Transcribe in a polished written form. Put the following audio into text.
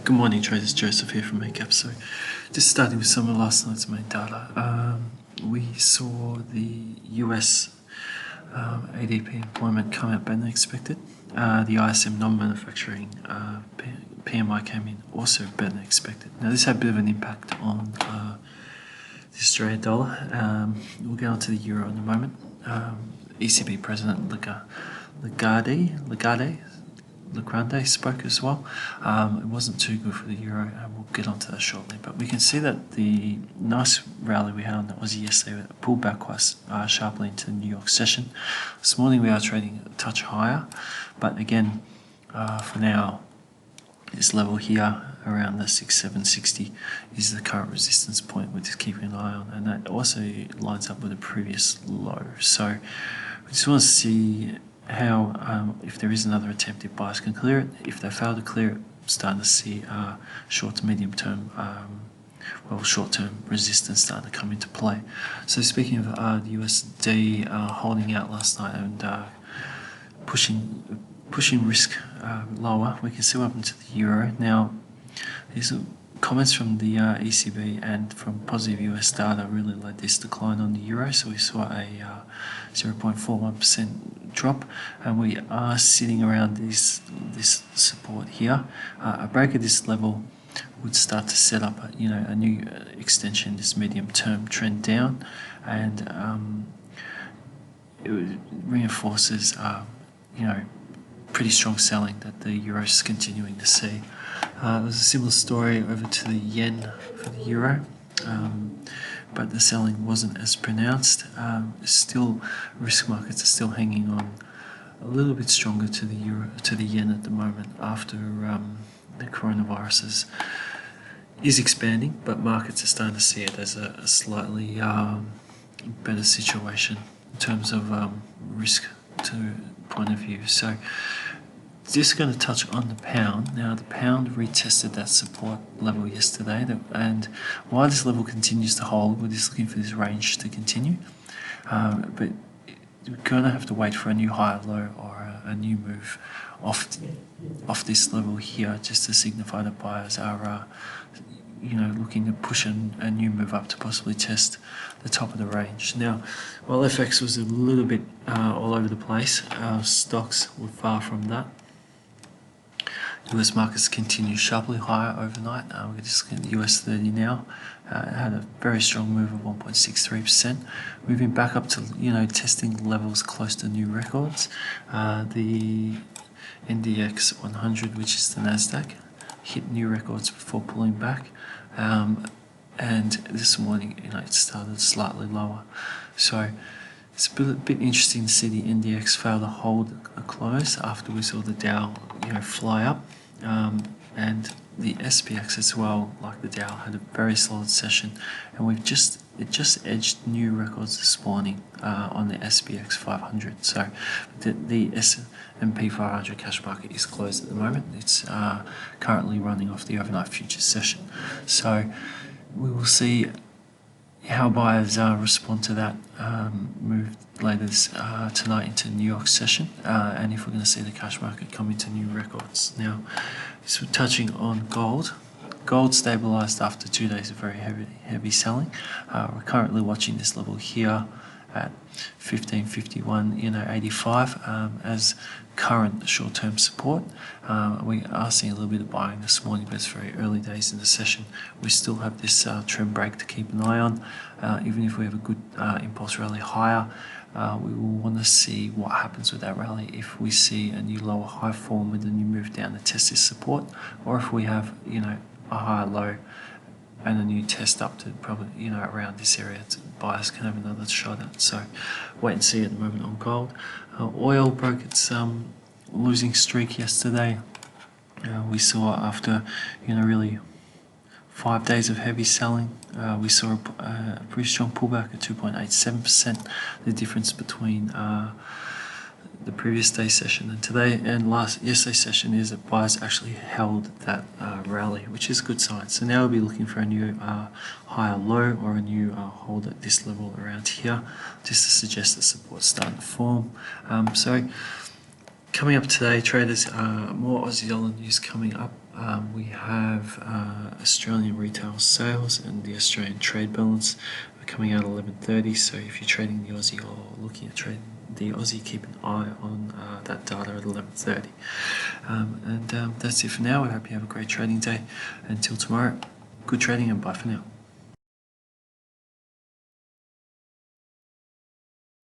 Good morning traders, Joseph here from Eightcap. So just starting with some of last night's main data. We saw the US ADP employment come out better than expected. The ISM non-manufacturing PMI came in also better than expected. Now this had a bit of an impact on the Australian dollar. We'll get on to the euro in a moment. ECB President Lagarde spoke as well. It wasn't too good for the euro, and we'll get onto that shortly. But we can see that the nice rally we had on that was yesterday, pulled back quite sharply into the New York session. This morning we are trading a touch higher, but again, for now, this level here around the 6760 is the current resistance point we're just keeping an eye on, and that also lines up with the previous low. So we just want to see how, if there is another attempt, if buyers can clear it. If they fail to clear it, starting to see short to medium term, short-term resistance starting to come into play. So speaking of the USD holding out last night and pushing risk lower, we can see what happened to the euro. Now, these comments from the ECB and from positive US data really led this decline on the euro. So we saw a 0.41% drop, and we are sitting around this support here. A break at this level would start to set up a new extension, this medium-term trend down, and it reinforces pretty strong selling that the euro is continuing to see. There's a similar story over to the yen for the euro, but the selling wasn't as pronounced. Still, risk markets are still hanging on a little bit stronger to the euro, to the yen at the moment after the coronavirus is expanding, but markets are starting to see it as a slightly better situation in terms of risk to point of view. So just going to touch on the pound. Now the pound retested that support level yesterday, and while this level continues to hold, we're just looking for this range to continue, but we're going to have to wait for a new higher low or a new move off this level here, just to signify that buyers are looking to push a new move up to possibly test the top of the range. Now, while FX was a little bit all over the place, our stocks were far from that. US markets continue sharply higher overnight. We're just looking at the US30 now. It had a very strong move of 1.63%, moving back up to testing levels close to new records. The NDX100, which is the Nasdaq, hit new records before pulling back, and this morning it started slightly lower. So it's a bit interesting to see the NDX fail to hold a close after we saw the Dow fly up, and the SPX as well, like the Dow, had a very solid session, and it just edged new records this morning on the SPX 500. So the S&P 500 cash market is closed at the moment. It's currently running off the overnight futures session. So we will see how buyers respond to that move later tonight into New York session, and if we're going to see the cash market come into new records. Now, so touching on gold. Gold stabilized after 2 days of very heavy selling. We're currently watching this level here at 1551.85 as current short-term support. We are seeing a little bit of buying this morning, but it's very early days in the session. We still have this trend break to keep an eye on. Even if we have a good impulse rally higher, we will want to see what happens with that rally. If we see a new lower high form with a new move down to test this support, or if we have a higher low and a new test up to probably around this area, buyers can have another shot at. So wait and see at the moment on gold. Oil broke its losing streak yesterday. We saw after really 5 days of heavy selling, we saw a pretty strong pullback at 2.87%. The difference between the previous day session and today and yesterday's session is that buyers actually held that rally, which is a good sign. So now we'll be looking for a new higher low or a new hold at this level around here, just to suggest that support's starting to form. So coming up today, traders, more Aussie dollar news coming up We have Australian retail sales and the Australian trade balance coming out at 11:30. So if you're trading the Aussie or looking at trading the Aussie, keep an eye on that data at 11:30. That's it for now. I hope you have a great trading day. Until tomorrow, good trading and bye for now.